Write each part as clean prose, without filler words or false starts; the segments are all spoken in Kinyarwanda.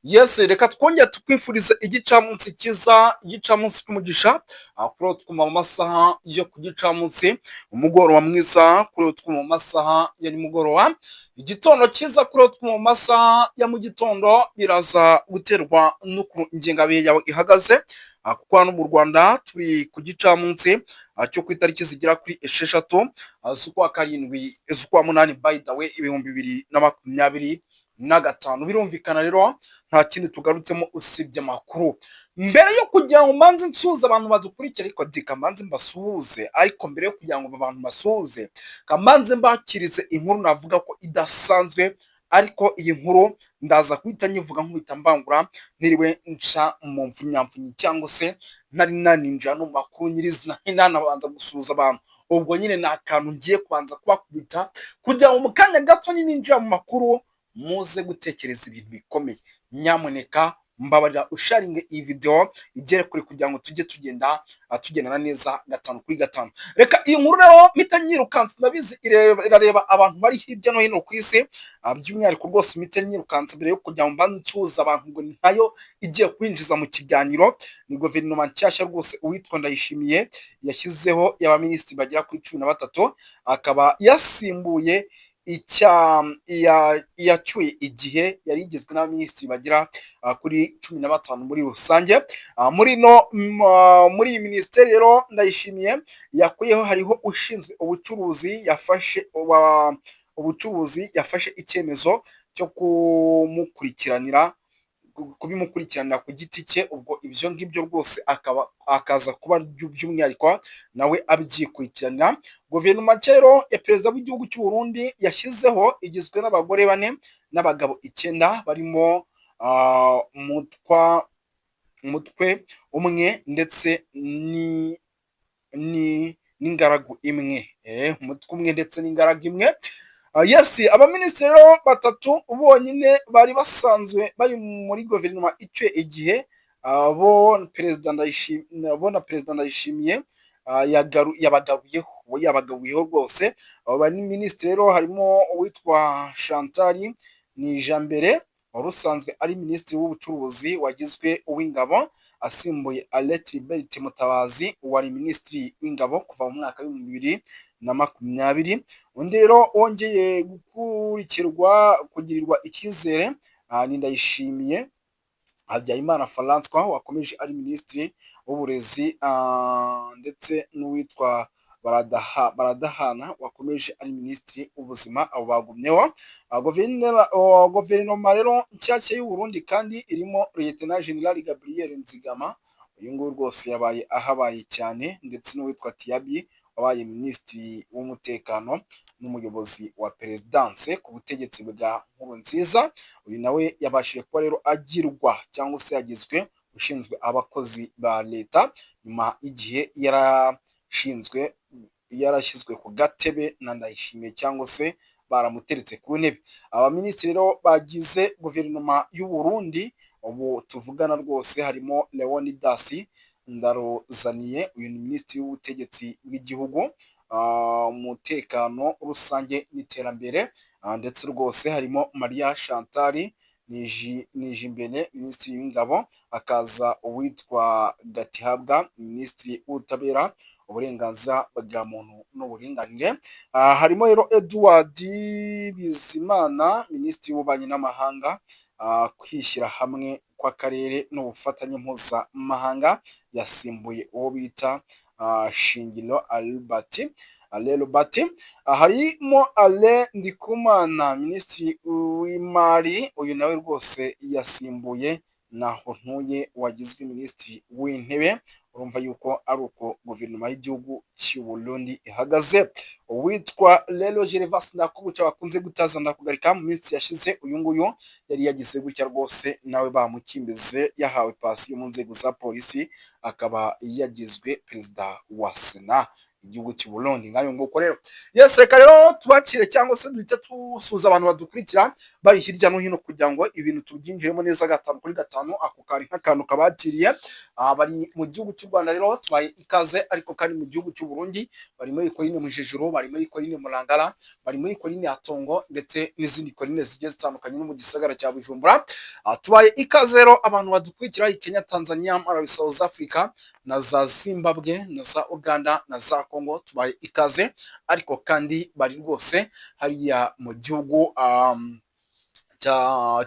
Yes, reka twongere tukwifurize igicamunsi cyiza, igicamunsi cy'umugisha, kuri twuma mu masaha yo ku gicamunsi, umugoroba mwiza kuri twuma mu masaha ya nimugoroba, igitondo cyiza kuri twuma mu masaha ya mu gitondo, biraza guterwa n'ukuntu ingengabihe yawe ihagaze, kuko hano mu Rwanda turi ku gicamunsi cyo ku itariki zigera kuri esheshatu z'ukwa karindwi z'ukwa munani by the way 2025. Birumvikana rero nta kindi tugarutsemo usibye amakuru. Mbere yo kugira ngo mbanze nsuhuze abantu badukurikira, ariko kamanze mbasuhuze, ariko mbere yo kugira ngo abantu basuhuze, kamanze mbakirize inkuru navuga ko idasanzwe, ariko iyi nkuru ndaza guhita nyivuga nkubita mbangura, ntiriwe nca mu mfunyamfunyi cyangwa se nari naninjira no mu makuru nyirizina ntanabanza gusuhuza abantu. Ubwo nyine ni akantu ngiye kubanza kubakubita kugira ngo mu kanya gato ninjira mu makuru muze gutekereza ibintu bikomeye. Nyamuneka mbabarira usharinge iyi video igere kure kugira ngo tujye tugendana neza gatanu kuri gatanu. Reka iyi nkuru rero mpita nyirukansa, ndabizi irareba abantu bari hirya no hino ku isi, by'umwihariko rwose mpita nyirukansa mbere yo kugira ngo mbanze nsuhuza abantu ngo nayo igiye kwinjiza mu kiganiro. Ni guverinoma nshyashya rwose uwitwa Ndayishimiye yashyizeho y'abaminisitiri bagera kuri 13, akaba yasimbuye yacyuye igihe yari igizwe n'abaminisitiri bagera kuri 15 muri rusange. Muri iyi minisiteri rero Ndayishimiye yakuyeho, hariho ushinzwe ubucuruzi, yafashe icyemezo cyo kubimukurikiranira ku giti cye. Ubwo ibyo ngibyo rwose akaza kuba by'umwihariko nawe abyikurikiranira. Guverinoma rero ya perezida w'igihugu cy'u Burundi yashyizeho igizwe n'abagore 4 n'abagabo 9, barimo umutwe umwe ndetse n'ingaragu imwe, umutwe umwe ndetse n'ingaragu imwe. Yes, abaminisitiri rero 3 bonyine bari basanzwe bari muri guverinoma icyo igihe, bo perezida Ndayishimiye yabagabuyeho rwose. Abo bari minisitiri rero harimo uwitwa Chantal Nijambere wari usanzwe ari minisitiri w'ubucuruzi wagizwe uw'ingabo, asimbuye Alet Bert Mutabazi wari minisitiri w'ingabo kuva mu mwaka wa 2020. Undi rero wongeye kugirirwa icyizere ni Ndayishimiye Habyarimana Francois wakomeje ari minisitiri w'uburezi, ndetse n'uwitwa Baradahana wakomeje ari minisitiri w'ubuzima. Abo bagumyeho. Guverinoma rero nshyashya y'u Burundi kandi irimo Lieutenant General Gabriel Nzigama, uyu nguyu rwose yabaye ahabaye cyane, ndetse n'uwitwa Tiabi wabaye minisitiri w'umutekano n'umuyobozi wa perezidanse ku butegetsi bwa Nkurunziza. Uyu nawe yabashije kuba rero agirwa cyangwa se yagizwe ushinzwe abakozi ba leta, nyuma y'igihe yarashyizwe ku gatebe na Ndayishimiye cyangwa se baramuteretse ku ntebe. Abaminisitiri rero bagize guverinoma y'u Burundi ubu tuvugana rwose harimo Leonidas Ndaruzaniye, uyu ni minisitiri w'ubutegetsi bw'igihugu, umutekano rusange n'iterambere, ndetse rwose harimo Maria Chantal Nijimbere minisitiri w'ingabo, akaza uwitwa Gatihabwa minisitiri w'ubutabera, uburenganzira bwa muntu n'uburinganire. Harimo rero Edward Bizimana minisitiri w'ububanyi n'amahanga, kwishyira hamwe kw'akarere n'ubufatanye mpuzamahanga, yasimbuye uwo bita Shingiro Albert. Harimo Alain Ndikumana minisitiri w'imari, uyu nawe rwose yasimbuye Nahontuye wagizwe minisitiri w'intebe. Urumva yuko ari uko guverinoma y'igihugu cy'u Burundi ihagaze. Uwitwa Lelo Gervas Ndakubuca bakunze gutaza ndakugarika mu minsi yashize, uyu nguyu yari yagize gutya rwose nawe bamukimbize, yahawe pasi yo mu nzego za polisi, akaba yagizwe perezida wa Sena igihugu cy'u Burundi. Ngayo nguko rero. Yes, reka rero tubakire cyangwa se duhita tusuza abantu badukurikira bari hirya no hino kugira ngo ibintu tubyinjiremo neza gatanu kuri gatanu. Ako kari nk'akantu kabakiriye bari mu gihugu cy'u Rwanda rero tubaye ikaze, ariko kandi mu gihugu cy'u Burundi, bari muri Coline Mujejuru, bari muri Coline Murangara, bari muri Coline ya Tongo ndetse n'izindi coline zigiye zitandukanye no mu gisagara cya Bujumbura. Tubaye ikaze rero abantu badukurikira i Kenya, Tanzania, Malawi, South Africa na za Zimbabwe na za Uganda na za Congo, tubaye ikaze. Ariko kandi bari rwose hariya mu gihugu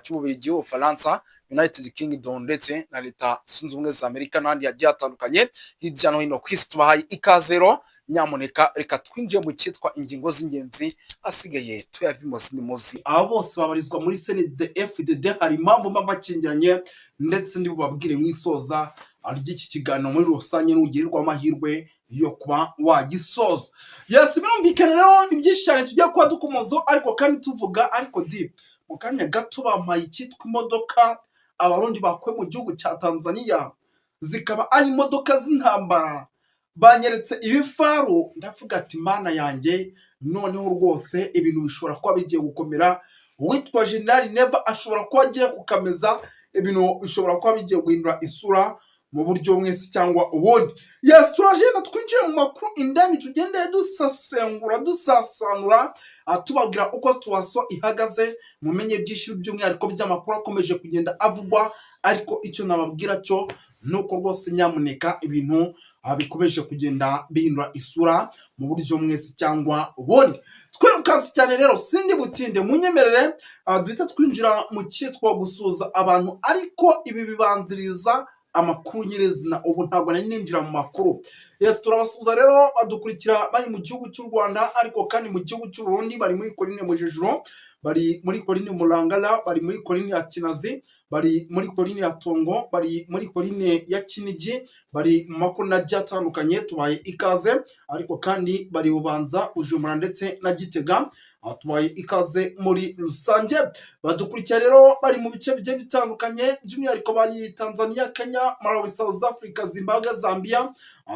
cy'Ububiligi, Ubufaransa, United Kingdom ndetse na Leta Zunze Ubumwe za Amerika n'ahandi hagiye hatandukanye hirya no hino ku isi, tubahaye ikaze rero. Nyamuneka reka twinjiye mu cyitwa ingingo z'ingenzi, asigaye tuyavimozi n'imozi. Aba bose babarizwa muri CNDD-FDD, hari impamvu bakingiranye ndetse ndibubabwire mu isoza ry'iki kiganiro muri rusange n'ugirirwa amahirwe yo kuba wagisoza. Yes, birumvikana rero ni byinshi cyane tugiye kuba dukomozo, ariko kandi tuvuga ariko deep mu kanya gato bampaye icyitwa imodoka abarundi bakuye mu gihugu cya Tanzania, zikaba ari imodoka z'intambara. Banyeretse ibifaru, ndavuga ati mana yanjye, noneho rwose ibintu bishobora kuba bigiye gukomera. Uwitwa General Neva ashobora kuba agiye kukameza, ibintu bishobora kuba bigiye guhindura isura mu buryo mwese cyangwa ubundi. Yes, turagenda twinjiye mu makuru indani, tugendeye dusasanura, tubabwira uko situation ihagaze, mumenye byinshi by'umwihariko by'amakuru akomeje kugenda avugwa. Ariko icyo nababwira cyo nuko rwose nyamuneka ibintu bikomeje kugenda bihindura isura mu buryo mwese cyangwa ubundi. Twirukanse cyane rero sindi butinde, munyemerere duhita twinjira mu cyitwa gusuza abantu, ariko ibi bibanziriza amakuru nyirizina. Ubu ntabwo nari ninjira mu makuru. Yes, turabasuza rero badukurikira bari mu gihugu cy'u Rwanda, ariko kandi mu gihugu cy'u Burundi, bari muri Coline Mujejuru, bari muri Coline Murangara, bari muri Coline ya Kinazi, bari muri Coline ya Tongo, bari muri Coline ya Kinigi, bari mu makuru agiye atandukanye, tubaye ikaze. Ariko kandi bari Bubanza, Bujumbura ndetse na Gitega, tubaye ikaze muri rusange. Badukurikira rero bari mu bice bigiye bitandukanye, by'umwihariko bari Tanzania, Kenya, Malawi, South Africa, Zimbabwe, Zambia,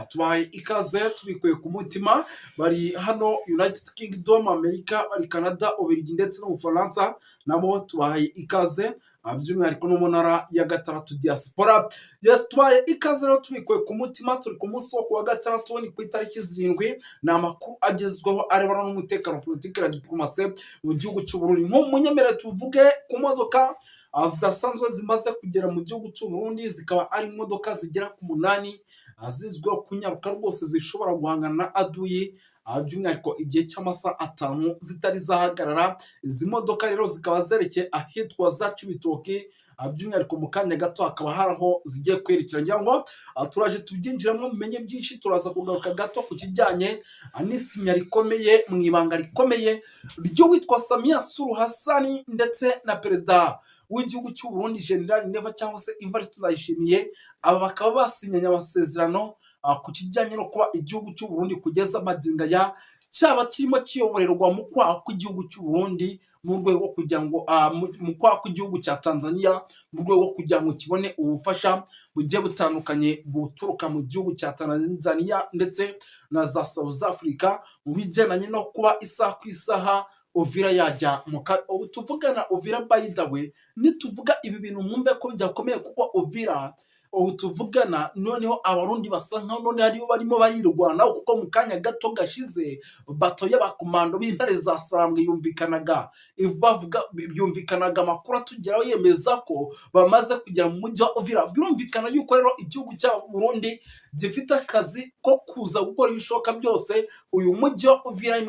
tubaye ikaze tubikuye ku mutima. Bari hano United Kingdom, Amerika, bari Canada, Ububiligi ndetse n'Ubufaransa, nabo tubaye ikaze, by'umwihariko no mu ntara ya gatandatu diaspora. Yes, tubaye ikaze rero tubikuye ku mutima. Turi ku munsi wo kuwa gatandatu, ni ku itariki 7. Ni amakuru agezweho arebana n'umutekano, politiki na diplomasi mu gihugu cy'u Burundi. Munyemerere tuvuge ku modoka zidasanzwe zimaze kugera mu gihugu cy'u Burundi, zikaba ari imodoka zigera ku 8 zizwiho kunyaruka rwose, zishobora guhangana na aduyi by'umwihariko igihe cy'amasaha 5 zitari zahagarara. Izi modoka rero zikaba zerekeye ahitwa za Cibitoke, by'umwihariko mu kanya gato hakaba haraho zigiye kwerekera. Ngira ngo turaje tubyinjiramo mumenye byinshi. Turaza kugaruka gato ku kijyanye n'isinya rikomeye mu ibanga rikomeye ryo witwa Samia Suluhu Hassan ndetse na perezida w'igihugu cy'u Burundi General Neva cyangwa se Evariste Ndayishimiye. Aba bakaba basinyanye amasezerano ku kijyanye no kuba igihugu cy'u Burundi kugeza magingo ya cyaba kirimo kiyoborerwa mu kwaha kw'igihugu cy'u Burundi, mu rwego rwo kugira ngo mu kwaha kw'igihugu cya Tanzania, mu rwego rwo kugira ngo kibone ubufasha bugiye butandukanye buturuka mu gihugu cya Tanzania ndetse na za South Africa, mu bijyanye no kuba isaha ku isaha Uvira yajya ubu tuvugana Uvira. By the way, nituvuga ibi bintu mwumve ko byakomeye, kuko Uvira ubu tuvugana noneho abarundi basa nkaho none ariyo barimo barirwana, kuko mu kanya gato gashize bato y'abakomando b'intare za Sarambwe byumvikanaga amakuru atugeraho yemeza ko bamaze kugera mu mujyi wa Uvira. Birumvikana yuko rero igihugu cya Burundi gifite akazi ko kuza gukora ibishoboka byose uyu mujyi wa Uvira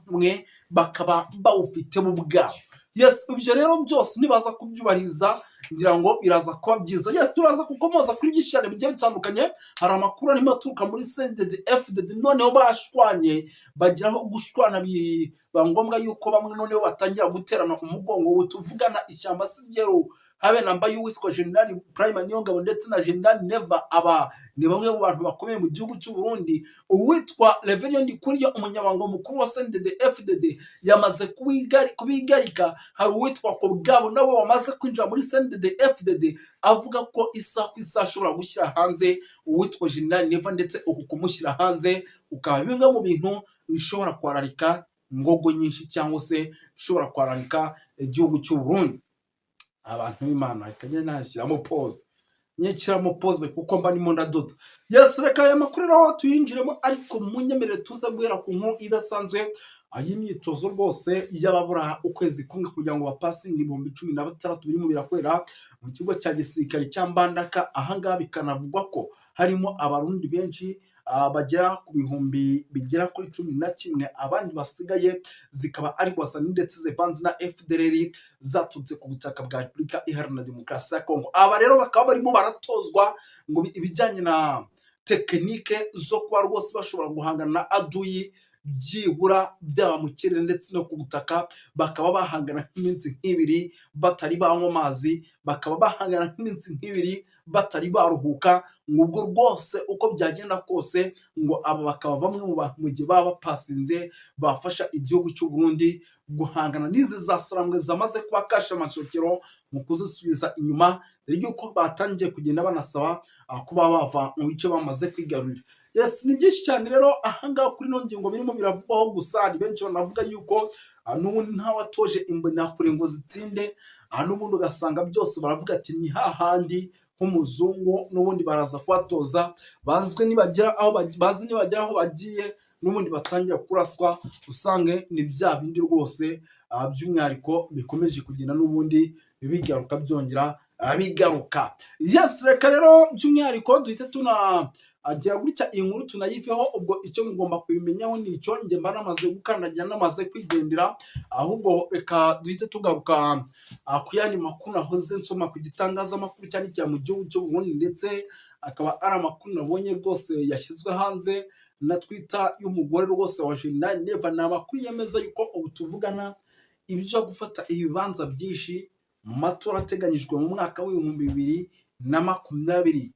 mwe bakaba bawufite mu bwabo. Yes, ibyo rero byose nibaza kubyubahiriza, ngira ngo biraza kuba byiza. Yes, turaza kukomoza kuri byishane bigiye bitandukanye. Hari amakuru arimo aturuka muri CNDD-FDD, noneho bashwanye, bagiraho gushwana, biba ngombwa yuko bamwe noneho batangira guterana umugongo. Tuvugana ishyamba sigero habe namba y'uwitwa General Prime Niyongabo ndetse na General Neva. Aba ni bamwe mu bantu bakomeye mu gihugu cy'u Burundi. Uwitwa Reverend Kuriyo, umunyamabanga mukuru wa CNDD-FDD, yamaze kubigarika. Hari uwitwa Kobwabo nawe wamaze kwinjira muri CNDD-FDD, avuga ko isaha ku isaha ashobora gushyira hanze uwitwa General Neva, ndetse uku kumushyira hanze ukaba bimwe mu bintu bishobora kwararika ngogo nyinshi, cyangwa se bishobora kwararika igihugu cy'u Burundi. Abantu b'Imana ikanye nashyiramo pause nyekiramo pose kuko mba ndimo ndadoda. Yes, reka aya makuru rero tuyinjiremo, ariko munyemerere tuza guhera ku nkuru idasanzwe y'imyitozo rwose y'ababura ukwezi kumwe kugira ngo bapasinge 16,000 birimo birakorera mu kigo cya gisirikare cya Mbandaka. Ahangaha bikanavugwa ko harimo abarundi benshi bagera ku bihumbi bigera kuri 11, abandi basigaye zikaba ari wasani ndetse zivanze na FDLR zaturutse ku butaka bwa Repubulika Iharanira Demokarasi ya Kongo. Aba rero bakaba barimo baratozwa ngo ibijyanye na tekinike zo kuba rwose bashobora guhangana na aduyi byibura byaba mu kirere ndetse no ku butaka, bakaba bahangana nk'iminsi nk'ibiri batari banywa amazi, bakaba bahangana nk'iminsi nk'ibiri batari baruhuka. Ubwo rwose uko byagenda kose ngo aba bakaba bamwe mu bantu mu gihe baba bapasinze bafasha igihugu cy'u Burundi guhangana n'izi za sarambwe zamaze kuba kasha amashokero mu kuzisubiza inyuma, rero yuko batangiye kugenda banasaba kuba bava mu bice bamaze kwigarurira. Yes, ni byinshi cyane rero ahangaha kuri ino ngingo birimo biravugwaho, gusa ni benshi banavuga yuko n'ubundi ntawatoje imbonakure ngo zitsinde, n'ubundi ugasanga byose baravuga ati ni hahandi nk'umuzungu n'ubundi baraza kubatoza, bazi nibagera aho bagiye n'ubundi batangira kuraswa, usange ni bya bindi rwose by'umwihariko bikomeje kugenda n'ubundi bigaruka byongera bigaruka. Yes, reka rero by'umwihariko duhite agira gutya iyi nkuru tunayiveho, ubwo icyo mugomba kubimenyaho ni icyo njye mba namaze gukandagira namaze kwigendera. Ahubwo reka duhite tugaruka ku yandi makuru nahoze nsoma ku gitangazamakuru cyane cyane mu gihugu cy'u Burundi, ndetse akaba ari amakuru nabonye rwose yashyizwe hanze na Twitter y'umugore rwose wa General Neva. Ni amakuru yemeza yuko ubu tuvugana ibyo gufata ibibanza byinshi mu matora ateganyijwe mu mwaka w'2027.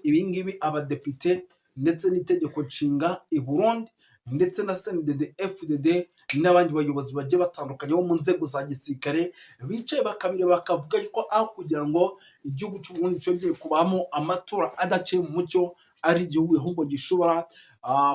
Ibingibi abadepite ndetse n'itegeko nshinga i Burundi ndetse na CNDD FDD n'abandi bayobozi bagiye batandukanye bo mu nzego za gisirikare bicaye bakabireba bakavuga yuko aho kugira ngo igihugu cy'u Burundi cyongeye kubamo amatora adaciye mu mucyo ari igihugu ahubwo gishobora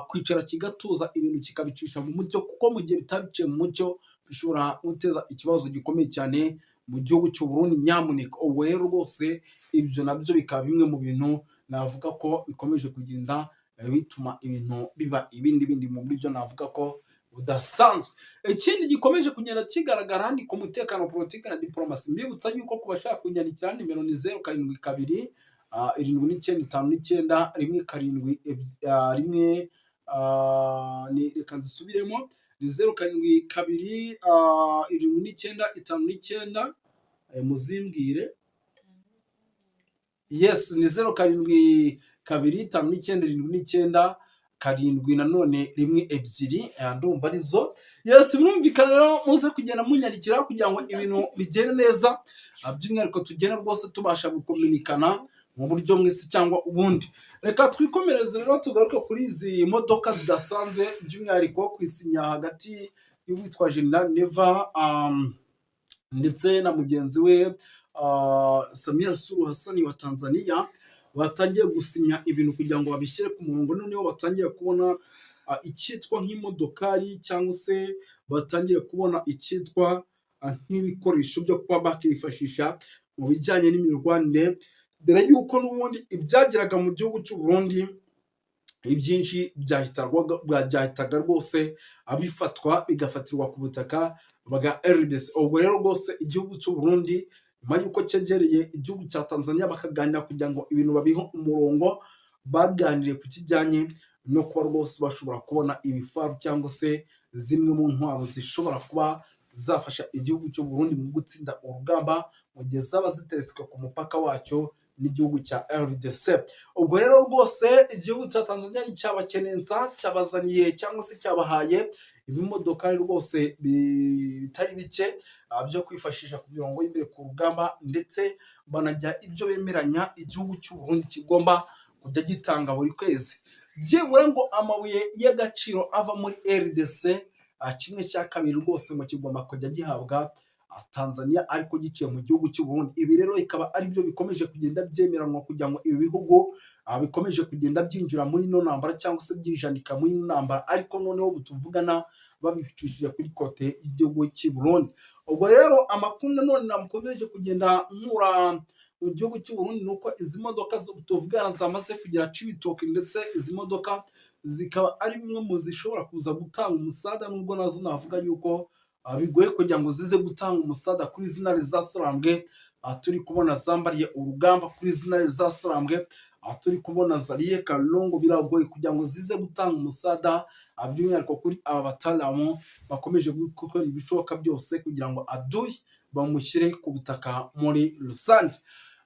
kwicara kigatuza ibintu kikabicisha mu mucyo, kuko mu gihe bitabiciye mu mucyo bishobora guteza ikibazo gikomeye cyane mu gihugu cy'u Burundi. Nyamuneka ubu rero rwose ibyo nabyo bikaba bimwe mu bintu navuga ko bikomeje kugenda bituma ibintu biba ibindi mu buryo navuga ko budasanzwe. Ikindi gikomeje kugenda kigaragara ni ku mutekano, politiki na diplomasi. Mbibutsa yuko ku bashaka kunyandikira nimero ni 072 7959 1 7 reka nzisubiremo, ni 072 7959 muzimbwire. Yes, ni 072 59 7 nanone 1 2 ndumva arizo. Yes, mwumvikana rero muze kugenda munyandikira kugira ngo ibintu bigere neza, by'umwihariko tugenda rwose tubasha gukominikana mu buryo mwese cyangwa ubundi. Reka twikomereze rero tugaruke kuri izi modoka zidasanzwe, by'umwihariko kwisinya hagati y'uwitwa General Neva ndetse na mugenzi we Samia Suluhu Hassan wa Tanzania. Batangiye gusinya ibintu kugira ngo babishyire ku murongo, noneho batangiye kubona icyitwa nk'imodokari cyangwa se batangiye kubona icyitwa nk'ibikoresho byo kuba bakifashisha mu bijyanye n'imirwanire, dore yuko n'ubundi ibyageraga mu gihugu cy'u Burundi ibyinshi byahitaga rwose abifatwa bigafatirwa ku butaka bwa RDC. Ubwo rero rwose igihugu cy'u Burundi nyuma yuko cyegereye igihugu cya Tanzania bakaganira kugira ngo ibintu babihe umurongo, baganiriye ku kijyanye no kuba rwose bashobora kubona ibifaru cyangwa se zimwe mu ntwaro zishobora kuba zafasha igihugu cy'u Burundi mu gutsinda urugamba mu gihe zaba ziteretswe ku mupaka wacyo n'igihugu cya RDC. Ubwo rero rwose igihugu cya Tanzania cyabakenenza, cyabazaniye cyangwa se cyabahaye ibimodoka rwose bitari bike byo kwifashisha ku mirongo y'imbere ku rugamba, ndetse banajya ibyo bemeranya igihugu cy'u Burundi kigomba kujya gitanga buri kwezi, byibura ngo amabuye y'agaciro ava muri RDC 1/2 rwose ngo kigomba kujya gihabwa Tanzania ariko giciye mu gihugu cy'u Burundi. Ibi rero ikaba ari byo bikomeje kugenda byemeranwa kugira ngo ibi bihugu bikomeje kugenda byinjira muri no ntambara cyangwa se byijanika muri no ntambara, ariko noneho butuvugana babicishije kuri kote y'igihugu cy'u Burundi. Ubwo rero amakuru none namukomeje kugenda nkura mu gihugu cy'u Burundi ni uko izi modoka tuvugana zamaze kugera Cibitoke, ndetse izi modoka zikaba ari bimwe mu zishobora kuza gutanga umusada, nubwo nazo navuga yuko bigoye kugira ngo zize gutanga umusada kuri izi ntare zasarambwe. Turi kubona zambariye urugamba kuri izi ntare zasarambwe, turi kubona zariye Kalongo, biragoye kugira ngo zize gutanga umusada, by'umwihariko kuri aba bataramu bakomeje gukora ibishoboka byose kugira ngo Aduyi bamushyire ku butaka muri rusange.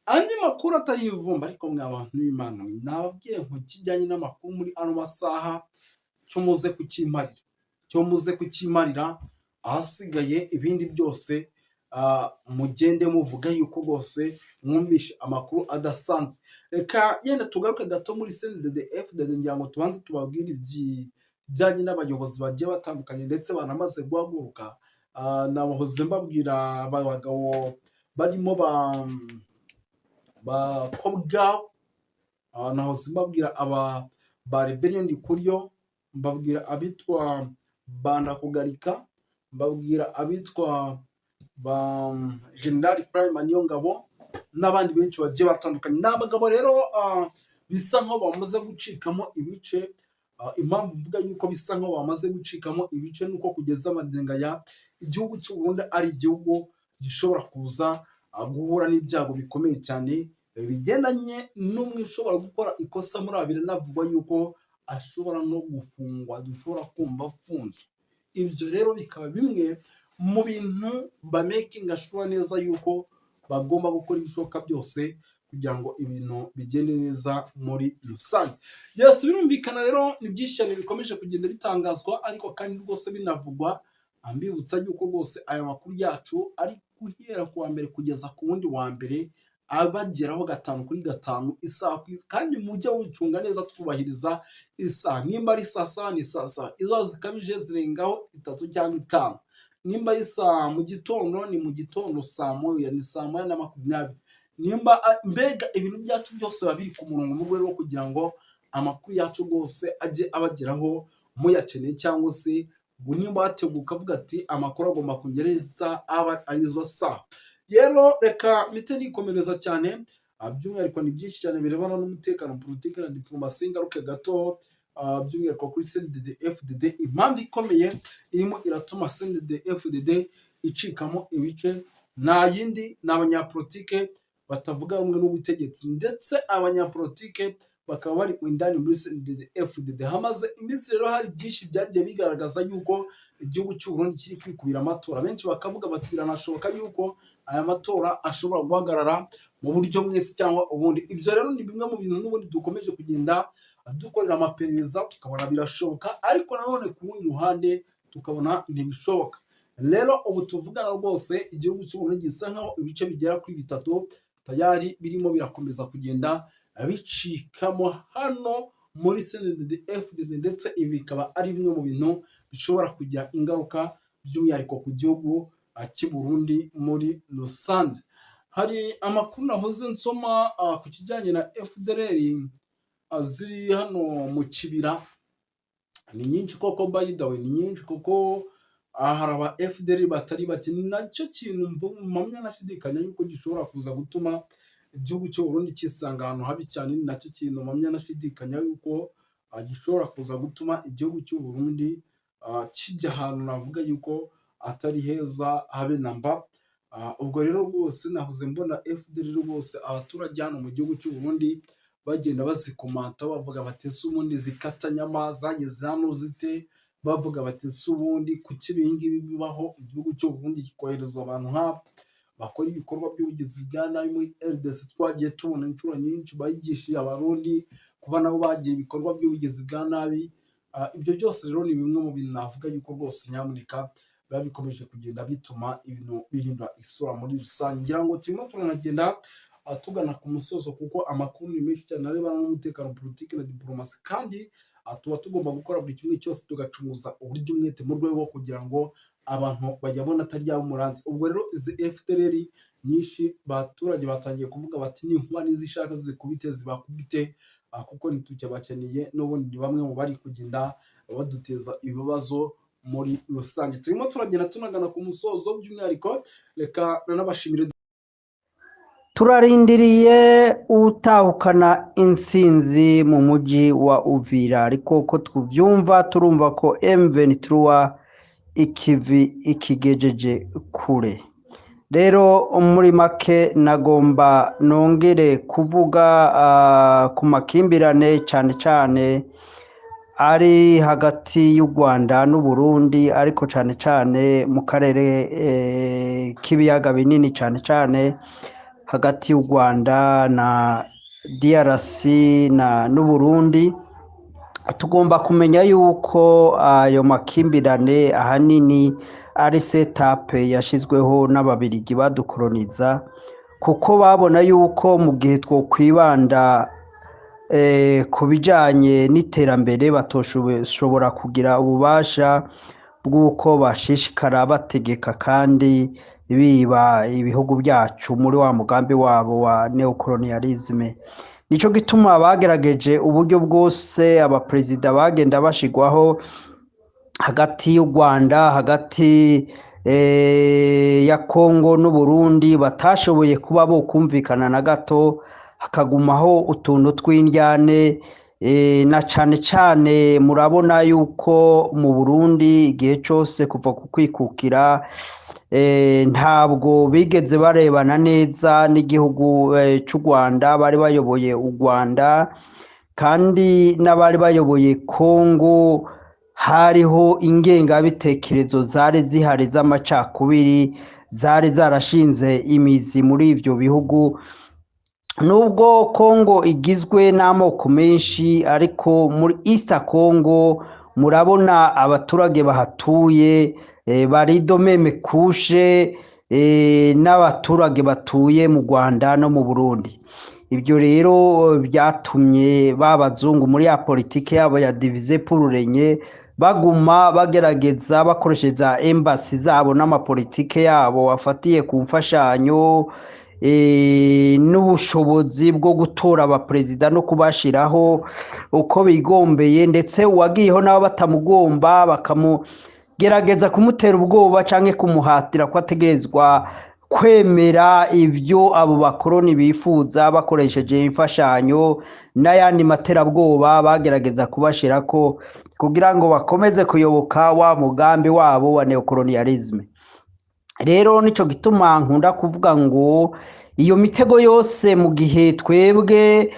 Andi makuru atari ivumba, ariko mwe abantu b'Imana, nababwiye ngo kijyanye n'amakuru muri ano masaha cyo muze kukimarira, ahasigaye ibindi byose mugende muvuga yuko rwose mwumvishe amakuru adasanzwe. Reka yenda tugaruke gato muri CNDD-FDD, ngira ngo tubanze tubabwire ibijyanye n'abayobozi bagiye batandukanye ndetse banamaze guhaguruka. Nabahoze mbabwira abagabo barimo ba Kobwa, nahoze mbabwira ba Reverend Kuryo, mbabwira abitwa Bandakugarika, mbabwira abitwa ba General Prime Niyongabo n'abandi benshi bagiye batandukanye. Ni abagabo rero bisa nkaho bamaze gucikamo ibice. Impamvu mvuga yuko bisa nkaho bamaze gucikamo ibice nuko kugeza amadingaya igihugu cy'u Burundi ari igihugu gishobora kuza guhura n'ibyago bikomeye cyane bigendanye n'umwe ushobora gukora ikosa muri abiri, navugwa yuko ashobora no gufungwa, dushobora kumva afunzwe. Ibyo rero bikaba bimwe mu bintu making sure neza yuko bagomba gukora ibishoboka byose kugira ngo ibintu bigende neza muri rusange. Yes, birumvikana rero ni byinshi cyane bikomeje kugenda bitangazwa, ariko kandi rwose binavugwa. Ambibutsa yuko rwose aya makuru yacu ari guhera ku wa mbere kugeza ku wundi wa mbere, abageraho 5/5 isaha ku isaha, kandi mujye wicunga neza twubahiriza isaha. Nimba ari saa saba ni saa saba, izo zikabije zirengaho 3 cyangwa 5. Nimba ari saa mu gitondo ni mu gitondo, saa moya ni saa moya na 20. Nimba mbega ibintu byacu byose babiri ku murongo mu rwego rwo kugira ngo amakuru yacu rwose ajye abageraho muyakeneye, cyangwa se nimba wateguka avuga ati amakuru agomba kungereza aba arizo saa. Rero reka mpite nikomereza cyane, by'umwihariko ni byinshi cyane birebana n'umutekano, politiki na diplomasi. Ngaruke gato by'umwihariko kuri CNDD-FDD. Impamvu ikomeye irimo iratuma CNDD-FDD icikamo ibice nta yindi, ni abanyapolitike batavuga rumwe n'ubutegetsi, ndetse abanyapolitike bakaba bari indani muri CNDD-FDD. Hamaze iminsi rero hari byinshi byagiye bigaragaza yuko igihugu cy'u Burundi kiri kwikubira amatora. Benshi bakavuga bati biranashoboka yuko aya matora ashobora guhagarara mu buryo mwese cyangwa ubundi. Ibyo rero ni bimwe mu bintu n'ubundi dukomeje kugenda dukorera amaperereza, tukabona birashoboka, ariko nanone ku rundi ruhande tukabona ntibishoboka. Rero ubu tuvugana rwose igihugu cy'u Burundi gisa nkaho ibice bigera kuri 3 tayari birimo birakomeza kugenda bicikamo hano muri CNDD-FDD, ndetse ibi bikaba ari bimwe mu bintu bishobora kugira ingaruka by'umwihariko ku gihugu cy'u Burundi muri rusange. Hari amakuru nahoze nsoma ku kijyanye na FDLR ziri hano mu kibira. Ni nyinshi koko, by the way, ni nyinshi koko. Hari aba FDLR batari bake. Ni nacyo kintu mpamya nashidikanya yuko gishobora kuza gutuma igihugu cy'u Burundi kisanga ahantu habi cyane. Ni nacyo kintu mpamya nashidikanya yuko gishobora kuza gutuma igihugu cy'u Burundi kijya ahantu navuga yuko atari heza habe namba. Ubwo rero rwose nahoze mbona FDLR rwose abaturage hano mu gihugu cy'u Burundi bagenda bazikomanta bavuga bati ese ubundi zikatanyama zageze hano zite, bavuga bati ese ubundi kuki ibingibi bibaho, igihugu cy'u Burundi kikoherezwa abantu nk'abo bakora ibikorwa by'ubugizi bwa nabi muri RDC. Twagiye tubona inshuro nyinshi bayigishije abarundi kuba nabo bagira ibikorwa by'ubugizi bwa nabi. Ibyo byose rero ni bimwe mu bintu navuga yuko rwose nyamuneka biba bikomeje kugenda bituma ibintu bihindura isura muri rusange. Ngira ngo turimo turanagenda tugana ku musozo, kuko amakuru ni menshi cyane arebana n'umutekano, politiki na diplomasi, kandi tuba tugomba gukora buri kimwe cyose tugacunguza uburyo umwete mu rwego rwo kugira ngo abantu bayabona atarya umuranzi. Ubwo rero izi FDLR nyinshi abaturage batangiye kuvuga bati n'inkuba nizishaka zikubite zibakubite, kuko ntitucyabakeneye, n'ubundi ni bamwe mu bari kugenda baduteza ibibazo muri rusange. Turimo turagenda tunagana ku musozo, by'umwihariko reka nanabashimire. turarindiriye utahukana intsinzi mu mujyi wa Uvira, ariko ko tuvyumva turumva ko M23 ikivi ikigejeje kure. Rero muri make nagomba nongere kuvuga ku makimbirane cyane cyane ari hagati y'u Rwanda n'u Burundi, ariko cyane cyane mu karere k'ibiyaga binini, cyane cyane hagati y'u Rwanda na DRC n'u Burundi. Tugomba kumenya yuko ayo makimbirane ahanini ari setape yashizweho n'ababirigi badukoloniza, kuko babona yuko mu gihe twokwibanda ku bijanye n'iterambere batoshobora kugira ububasha bw'uko bashishikara bategeka kandi biba ibihugu byacu muri wa mugambi wabo wa neocolonialisme. Nico gituma bagerageje uburyo bwose abaperezida bagenda bashigwaho hagati y'u Rwanda, hagati ya Kongo n'u Burundi, batashoboye kuba bo kumvikana na gato, hakagumaho utuntu tw'indyane, na cane cane murabona yuko mu Burundi igihe cyose kuva ku kwikukira ntabwo bigeze barebana neza n'igihugu cy'u Rwanda. Bari bayoboye u Rwanda kandi n'abari bayoboye Kongo hariho ingengabitekerezo zari zihari z'amacakubiri, zari zarashinze imizi muri ivyo bihugu. Nubwo Kongo igizwe n'amoko menshi, ariko muri East Congo murabona abaturage bahatuye baridomeme kushe n'abaturage batuye mu Rwanda no mu Burundi. Ibyo rero byatumye babazungu muri ya politike yabo ya diviser pour régner baguma bagerageza bakoresheje embassy zabo n'amapolitike yabo afatiye ku mfashanyo n'ubushobozi bwo gutora abaperezida no kubashiraho uko bigombeye, ndetse uwagiyeho nabo batamugomba bakamugerageza kumutera ubwoba canke kumuhatira ko ategerezwa kwemera ivyo abo bakoroni bifuza bakoresheje imfashanyo n'ayandi materabwoba bagerageza kubashirako kugira ngo bakomeze kuyoboka wa mugambi wabo wa neocolonialisme. Rero nico gituma nkunda kuvuga ngo iyo mitego yose mu gihe twebwe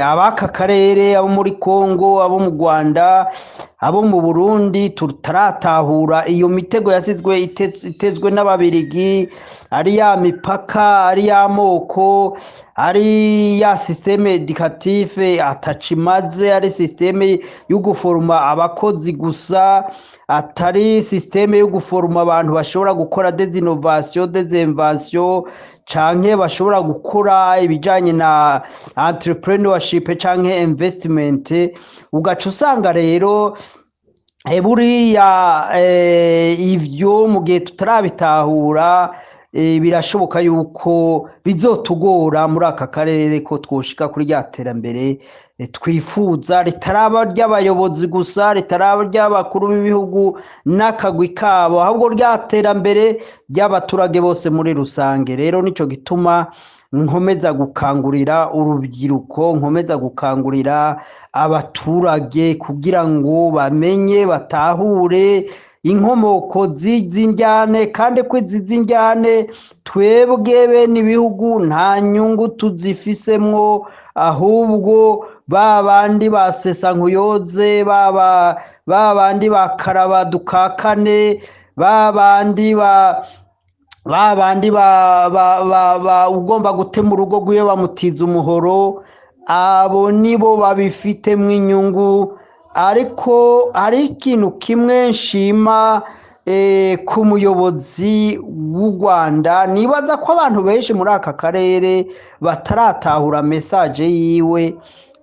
abaka karere, abo muri Kongo, abo mu Rwanda, abo mu Burundi tutaratahura iyo mitego yasizwe itezwe n'ababirigi, ari ya mipaka, ari ya moko, ari ya systeme educative atacimaze, ari systeme yo guforma abakozi gusa, atari systeme yo guforma abantu bashobora gukora des innovations, des inventions, canke bashobora gukora ibijanye na entrepreneurship canke investment. Ugaca usanga rero buriya ivyo mu gihe tutarabitahura birashoboka yuko bizotugora muri aka karere ko twoshika kuri rya terambere twifuza, ritaraba ry'abayobozi gusa, ritaraba ry'abakuru b'ibihugu n'akagwi kabo, ahubwo rya terambere ry'abaturage bose muri rusange. Rero nico gituma nkomeza gukangurira urubyiruko, nkomeza gukangurira abaturage kugira ngo bamenye batahure inkomoko z'indyane, kandi ko izindyane twebwe bene ibihugu nta nyungu tuzifisemwo, ahubwo babandi basesa nkuyoze, babandi bakaraba dukakane, babandi ugomba gutema urugo rwiwe bamutiza umuhoro, abo nibo babifitemwo inyungu. Ariko hari ikintu kimwe nshima ku muyobozi w'u Rwanda, nibaza ko abantu benshi muri aka karere bataratahura message yiwe,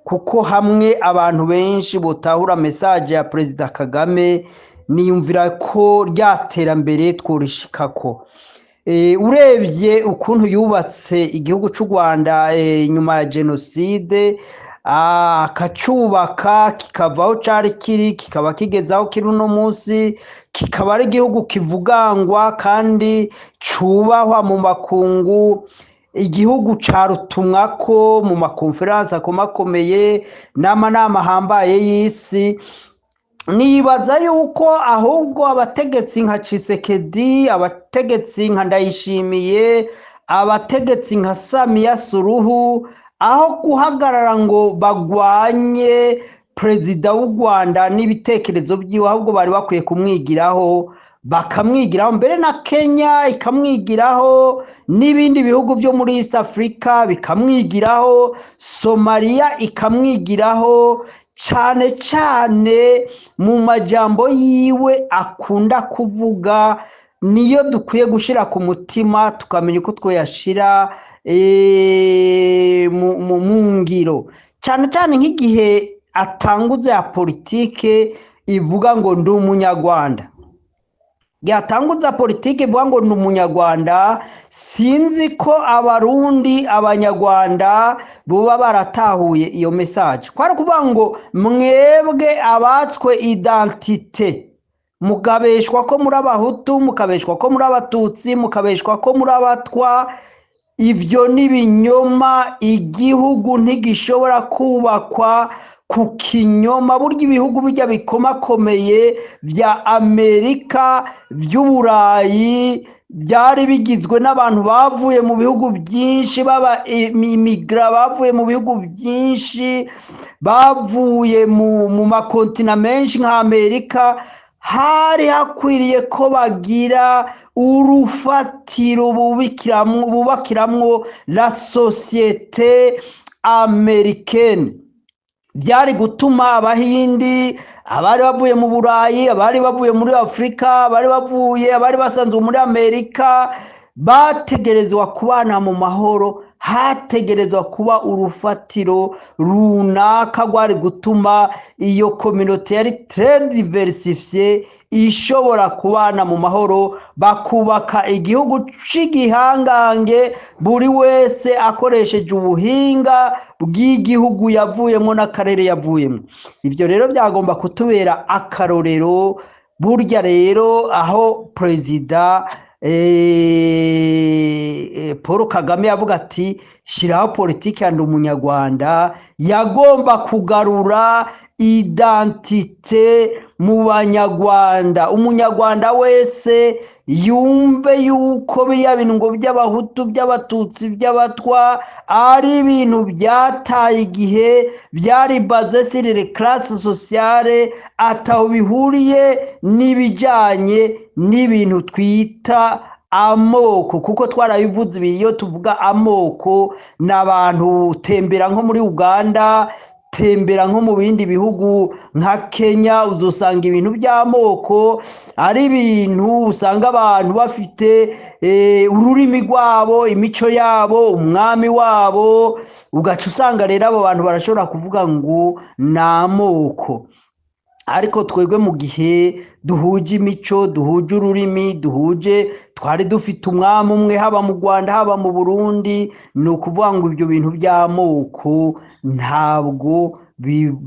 kuko hamwe abantu benshi botahura message ya Perezida Kagame, niyumvira ko ryaterambere tworishikako. Urebye ukuntu yubatse igihugu cy'u Rwanda nyuma ya genocide, akacubaka kikavaho cari kiri kikaba kigezaho kiri uno munsi, kikaba ari igihugu kivugangwa kandi cubahwa mu makungu. igihugu carutumwako mu makonferansi akomakomeye n'amanama ahambaye y'isi. Nibaza yuko ahubwo abategetsi nka Tshisekedi, abategetsi nka Ndayishimiye, abategetsi nka Samia Suluhu, aho guhagarara ngo bagwanye perezida w'u Rwanda n'ibitekerezo byiwe, ahubwo bari bakwiye kumwigiraho, bakamwigiraho, mbere na Kenya ikamwigiraho, n'ibindi bihugu byo muri East Africa bikamwigiraho, Somalia ikamwigiraho, cyane cyane mu majambo yiwe akunda kuvuga niyo dukwiye gushira ku mutima, tukamenya uko twoyashira mu ngiro, cyane cyane nk'igihe atanguze ya politike ivuga ngo ndi umunyarwanda. Yatanguza politike ivuga ngo ndi umunyarwanda, sinzi ko abarundi abanyarwanda buba baratahuye iyo message. Kwari kuvuga ngo mwebwe abatswe identite, mukabeshwa ko muri abahutu, mukabeshwa ko muri abatutsi, mukabeshwa ko muri abatwa. Ivyo ni binyoma. Igihugu ntigishobora kubakwa ku kinyoma. Burya ibihugu bijya bikomakomeye vya Amerika, vy'Uburayi, byari bigizwe n'abantu bavuye mu bihugu byinshi, baba imigra bavuye mu bihugu byinshi, bavuye mu makontina menshi nka Amerika. Hari hakwiriye ko bagira urufatiro bubakiramwo la societe americaine. Byari gutuma abahindi, abari bavuye mu Burayi, abari bavuye muri Afrika, abari basanzwe muri Amerika, bategerezwa kubana mu mahoro. Hategerezwa kuba urufatiro runaka rwari gutuma iyo communauté yari très diversifiée ishobora kubana mu mahoro, bakubaka igihugu c'igihangange, buri wese akoresheje ubuhinga bw'igihugu yavuyemo n'akarere yavuyemo. Ivyo rero byagomba kutubera akarorero. Burya rero aho perezida Paul Kagame yavuga ati shiraho politiki ya ndi umunyarwanda, yagomba kugarura identite mu banyarwanda. Umunyarwanda wese yumve yuko biriya bintu ngo by'abahutu, by'abatutsi, by'abatwa ari ibintu byataye igihe, byari basé sur les classes sociales, ataho bihuriye n'ibijanye n'ibintu twita amoko. Kuko twarabivuze iyo tuvuga amoko, n'abantu tembera nko muri Uganda, tembera nko mu bindi bihugu nka Kenya, uzosanga ibintu by'amoko ari ibintu usanga abantu bafite ururimi rwabo, imico yabo, umwami wabo, ugaca usanga rero abo bantu barashobora kuvuga ngo n'amoko. Ariko twebwe mu gihe duhuje imico, duhuje ururimi, twari dufite umwami umwe, haba mu Rwanda haba mu Burundi, ni ukuvuga ngo ibyo bintu by'amoko ntabwo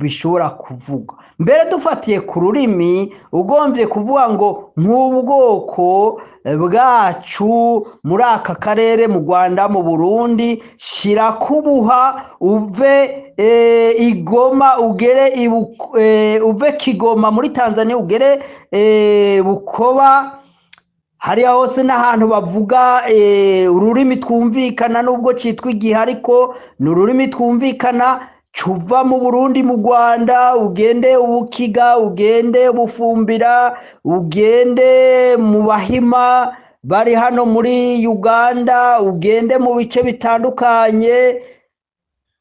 bishobora kuvuga. Mbere dufatiye ku rurimi, ugombye kuvuga ngo nk'ubwoko bwacu muri aka karere, mu Rwanda, mu Burundi, shira kubuha uve Igoma ugere uve Kigoma muri Tanzania ugere Bukoba. Hariya hose n'ahantu bavuga ururimi twumvikana, nubwo citwa igihe ariko ni ururimi twumvikana. Cuva mu Burundi mu Rwanda ugende Ubukiga, ugende Bufumbira, ugende mu Bahima bari hano muri Uganda, ugende mu bice bitandukanye,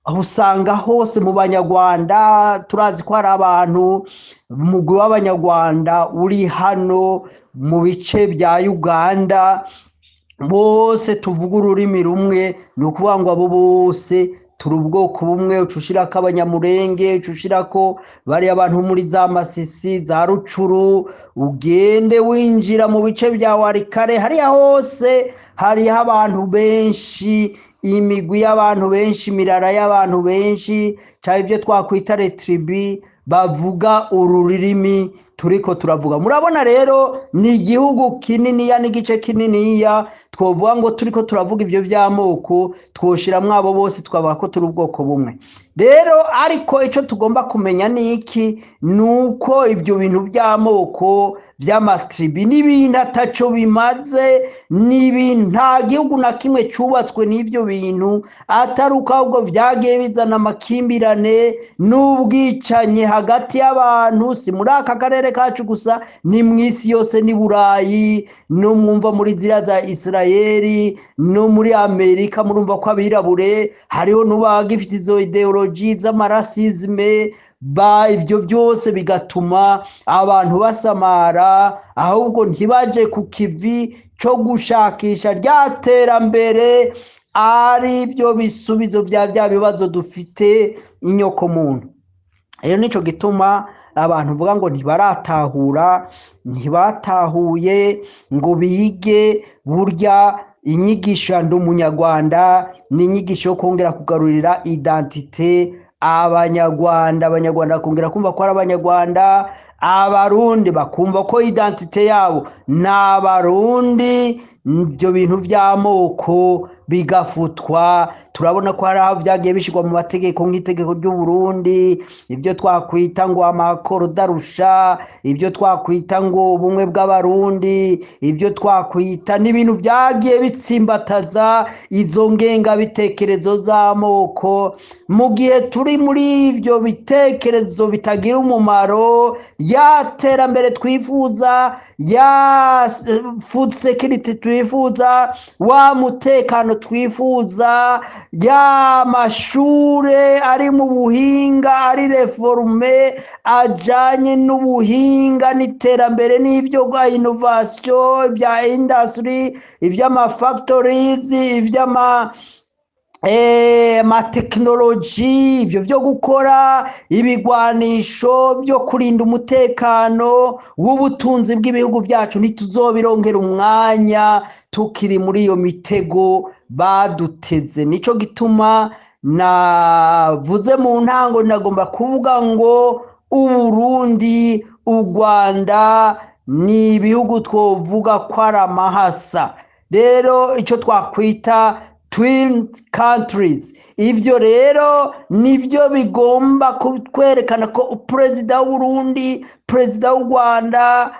aho usanga hose mu banyarwanda. Turazi ko hari abantu umugwi w'abanyarwanda uri hano mu bice bya Uganda, bose tuvuga ururimi rumwe. Ni ukuvuga ngo abo bose turi ubwoko bumwe. Ucushirako Abanyamurenge, ucushirako bari abantu muri za Masisi, za Rucuru, ugende winjira mu bice bya Warikare, hariya hose hariho abantu benshi, imigwi y'abantu benshi, imirara y'abantu benshi, cyangwa ibyo twakwita retribi, bavuga ururimi turiko turavuga. Murabona rero ni igihugu kininiya n'igice kininiya, twovuga ngo turiko turavuga ivyo vy'amoko twoshiramwo abo bose twavuga ko turi ubwoko bumwe. Rero ariko ico tugomba kumenya niki nuko ibyo bintu by'amoko vy'amatribi n'ibintu ataco bimaze, n'ibintu nta gihugu na kimwe cubatswe n'ivyo bintu atari uko ahubwo vyagiye bizana amakimbirane n'ubwicanyi hagati y'abantu, si muri aka karere kacu gusa, ni mw'isi yose, ni Burayi, no mwumva muri ziriya za Isirayeli no muri Amerika murumva ko abirabure hariho n'ubagifite izo ideoloji z'amarasizme ivyo vyose bigatuma abantu basamara, ahubwo ntibaje ku kivi co gushakisha ryaterambere ari byo bisubizo vya bibazo dufite inyoko muntu. Rero nico gituma abantu vuga ngo ntibatahuye ngo bige. Burya inyigisho ndi umunyarwanda ni inyigisho yo kongera kugarurira identite abanyarwanda bakongera kumva ko ari abanyarwanda, abarundi bakumva ko identite yabo n'abarundi. Ibyo bintu by'amoko bigafutwa. Turabona ko hari aho byagiye bishirwa mu mategeko nk'itegeko ry'u Burundi, ibyo twakwita ngo amakoro darusha, ibyo twakwita ngo ubumwe bw'abarundi, ibyo twakwita n'ibintu byagiye bitsimbataza izo ngengabitekerezo z'amoko. Mu gihe turi muri ibyo bitekerezo bitagira umumaro, ya terambere twifuza, ya food security twifuza, wa mutekano twifuza, ya mashure ari mu buhinga, ari reforme ajanye n'ubuhinga n'iterambere n'ivyo bwa innovation, ibya industry, ivy'ama factories, ivy'ama technology, ivyo vyo gukora ibigwanisho vyo kurinda umutekano w'ubutunzi bw'ibihugu vyacu, ntituzobirongera umwanya tukiri muri iyo mitego baduteze. Nico gituma navuze mu ntango, nagomba kuvuga ngo Uburundi, u Rwanda ni ibihugu twovuga ko ari amahasa. Rero ico twakwita twin countries, ivyo rero nivyo bigomba kwerekana ko perezida w'Uburundi, perezida w'u Rwanda,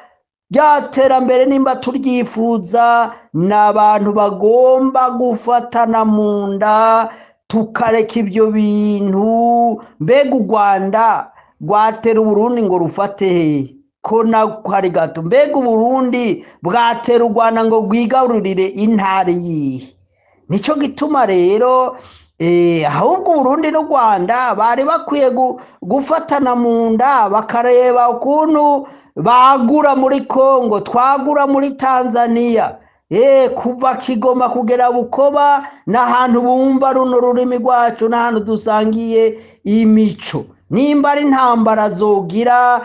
ryaterambere nimba turyifuza, n'abantu bagomba gufatana mu nda tukareka ibyo bintu. Mbega u Rwanda rwatera Uburundi ngo rufate he ko na hari gato? Mbega Uburundi bwatera u Rwanda ngo rwigarurire intara yihe? Nico gituma rero ahubwo Uburundi n'u Rwanda bari bakwiye gufatana mu nda bakareba ukuntu bagura muri Kongo, twagura muri Tanzania, kuva Kigoma kugera Bukoba, n'ahantu bumva runo rurimi rwacu, n'ahantu dusangiye imico. Nimba ari intambara zogira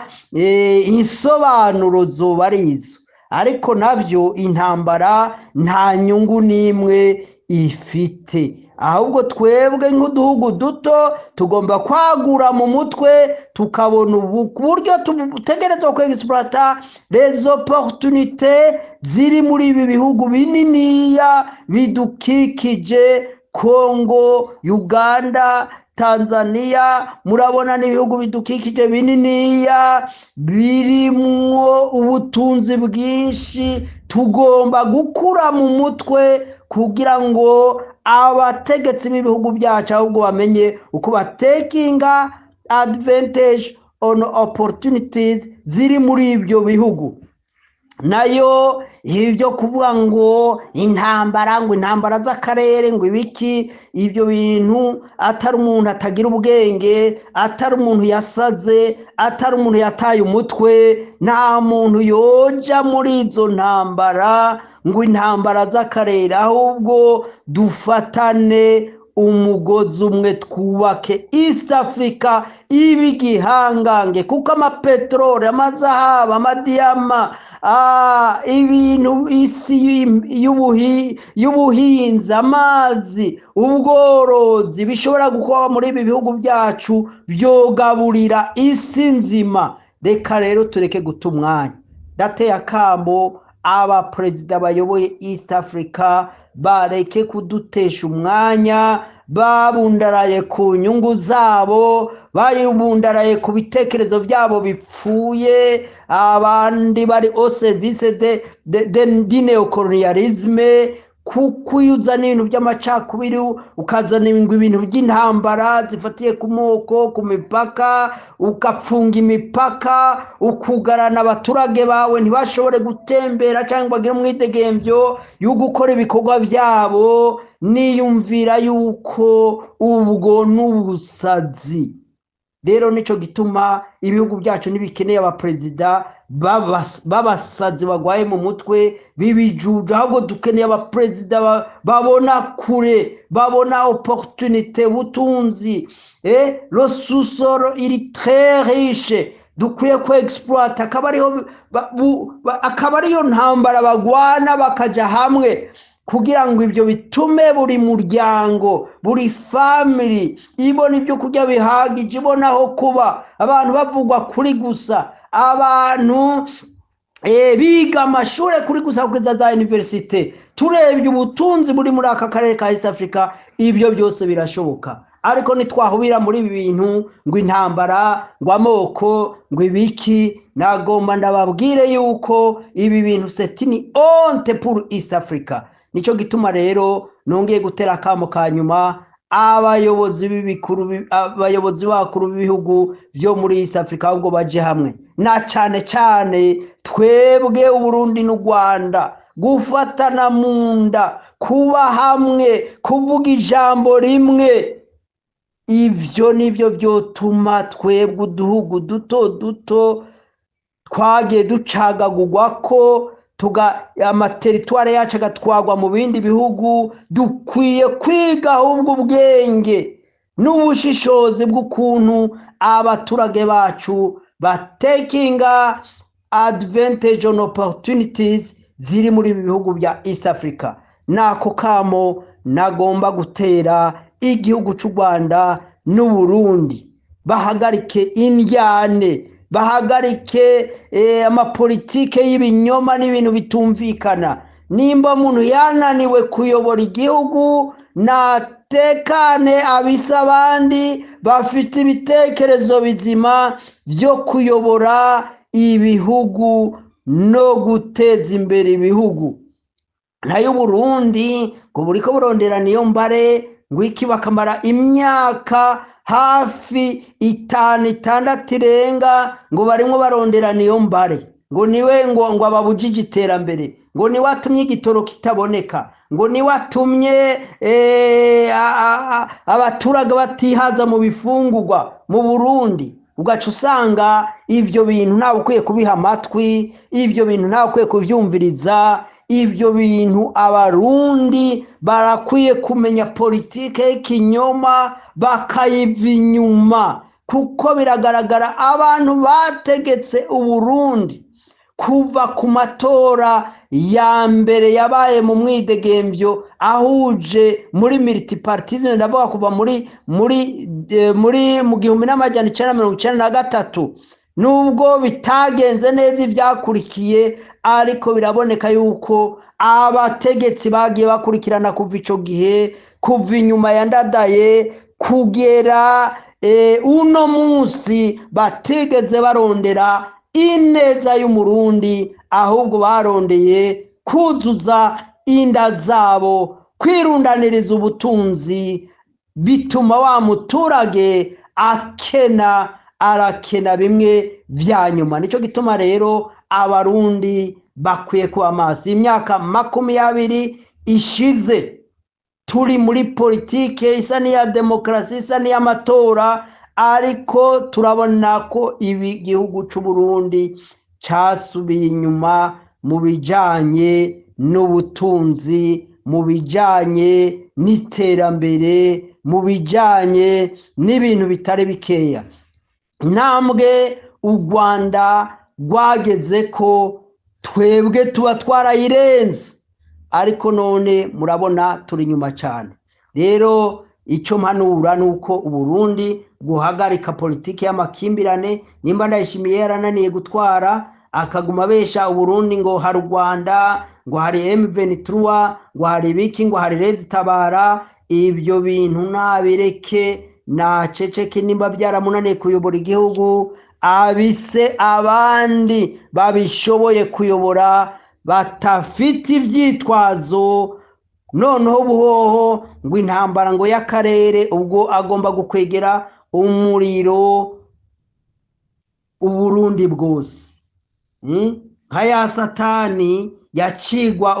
insobanuro zoba arizo, ariko navyo intambara nta nyungu n'imwe ifite. Ahubwo twebwe nk'uduhugu duto tugomba kwagura mu mutwe, tukabona uburyo tutegerezwa kwexploiter les opportunités ziri muri ibi bihugu bininiya bidukikije: Kongo, Uganda, Tanzania. Murabona n'ibihugu bidukikije bininiya birimwo ubutunzi bwinshi. Tugomba gukura mu mutwe kugira ngo abategetsi b'ibihugu byacu ahubwo bamenye uko batekinga advantage on opportunities ziri muri ibyo bihugu. Nayo ibyo kuvuga ngo intambara z'akarere ngo ibiki, ibyo bintu atari umuntu atagira ubwenge, atari umuntu yasaze, atari umuntu yataye umutwe, nta muntu yoja muri izo ntambara ngo intambara z'akarere. Ahubwo dufatane umugozi umwe, twubake East Africa ibe igihangange, kuko amapeteroli, amazahabu, amadiyama, ibintu, isi y'ubuhinzi, amazi, ubworozi bishobora gukora muri ibi bihugu byacu, byogaburira isi nzima. Reka rero tureke guta umwanya. Dateye akambo abaperezida bayoboye East Africa bareke kudutesha umwanya, babundaraye ku nyungu zabo, babundaraye ku bitekerezo byabo bipfuye, abandi bari au service de neocolonialisme, kuko iyo uzana ibintu by'amacakubiri ukazana ibintu by'intambara zifatiye ku moko, ku mipaka, ugafunga imipaka, ukugarana abaturage bawe ntibashobore gutembera cyangwa bagire umwidegemvyo yo gukora ibikorwa byabo, niyumvira yuko ubwo n'ubusazi. Rero nico gituma ibihugu byacu nibikeneye abaperezida babasazi bagwaye mu mutwe bibijuja, ahubwo dukeneye abaperezida babona kure, babona opportunité, butunzi. Le sous-sol il est très riche, dukwiye ko exploit, akaba ariyo ntambara bagwana bakaja hamwe kugira ngo ibyo bitume buri muryango, buri family ibona ibyo kurya bihagije, ibona aho kuba, abantu bavugwa kuri gusa, abantu biga amashuri kuri gusa kugeza za universite. Turebye ubutunzi buri muri aka karere ka East Africa, ibyo byose birashoboka. Ariko nitwahubira muri ibi bintu ngo intambara, ngo amoko, ngo ibiki, nagomba ndababwire yuko ibi bintu c'est une honte pour East Africa. Nico gituma rero nongeye gutera akamo ka nyuma abayobozi bakuru b'ibihugu byo muri East Africa, ahubwo baje hamwe, na cyane cyane twebwe Uburundi n'u Rwanda, gufatana mu nda, kuba hamwe, kuvuga ijambo rimwe. Ivyo nivyo byotuma twebwe uduhugu duto duto twagiye ducagagurwa ko amateritware yacu agatwagwa mu bindi bihugu, dukwiye kwiga ahubwo ubwenge n'ubushishozi bw'ukuntu abaturage bacu batakinga advantage on opportunities ziri muri ibi bihugu bya East Africa. Nako kamo nagomba gutera igihugu cy'u Rwanda n'u Burundi, bahagarike indyane, bahagarike amapolitike y'ibinyoma n'ibintu bitumvikana. Nimba umuntu yananiwe kuyobora igihugu, natekane abisa abandi bafite ibitekerezo bizima byo kuyobora ibihugu no guteza imbere ibihugu. Nayo Burundi ngo buriko burondera niyo mbare, ngo iki bakamara imyaka hafi 5-6 irenga ngo barimo barondera niyo mbare, ngo niwe ngo ababujije iterambere, ngo ni watumye igitoro kitaboneka, ngo ni watumye abaturage batihaza mu bifungurwa mu Burundi. Ugaca usanga ivyo bintu ntawe ukwiye kubiha amatwi, ivyo bintu ntawe ukwiye kuvyumviriza. Ibyo bintu abarundi barakwiye kumenya politike y'ikinyoma bakayiva inyuma, kuko biragaragara abantu bategetse Uburundi kuva ku matora ya mbere yabaye mu mwidegemvyo ahuje muri multipartism, ndavuga kuva muri mu 1993, nubwo bitagenze neza ivyakurikiye, ariko biraboneka yuko abategetsi bagiye bakurikirana kuva ico gihe, kuva inyuma ya Ndadaye kugera uno munsi, batigeze barondera ineza y'umurundi, ahubwo barondeye kuzuza inda zabo, kwirundaniriza ubutunzi, bituma wa muturage arakena bimwe vya nyuma. Nico gituma rero abarundi bakwiye kuba amaso. Imyaka 20 ishize turi muri politike isa n'iya demokrasi, isa n'iy'amatora, ariko turabona ko ibi gihugu cy'u Burundi cyasubiye inyuma mu bijanye n'ubutunzi, mu bijanye n'iterambere, mu bijanye n'ibintu bitari bikeya. Intambwe u Rwanda rwageze ko twebwe tuba twarayirenze, ariko none murabona turi nyuma cyane. Rero icyo mpanura nuko Uburundi guhagarika politiki y'amakimbirane. Nimba Ndayishimiye yarananiye gutwara akaguma abesha Uburundi ngo hari u Rwanda, ngo hari M23, ngo hari ibiki, ngo hari Red Tabara. Ibyo bintu nabireke, naceceke. Nimba byaramunaniye kuyobora igihugu, abise abandi babishoboye kuyobora, batafite ivyitwazo. Noneho buhoho ngo intambara ngo y'akarere, ubwo agomba gukwegera umuriro Uburundi bwose, nka ya Satani yacigwa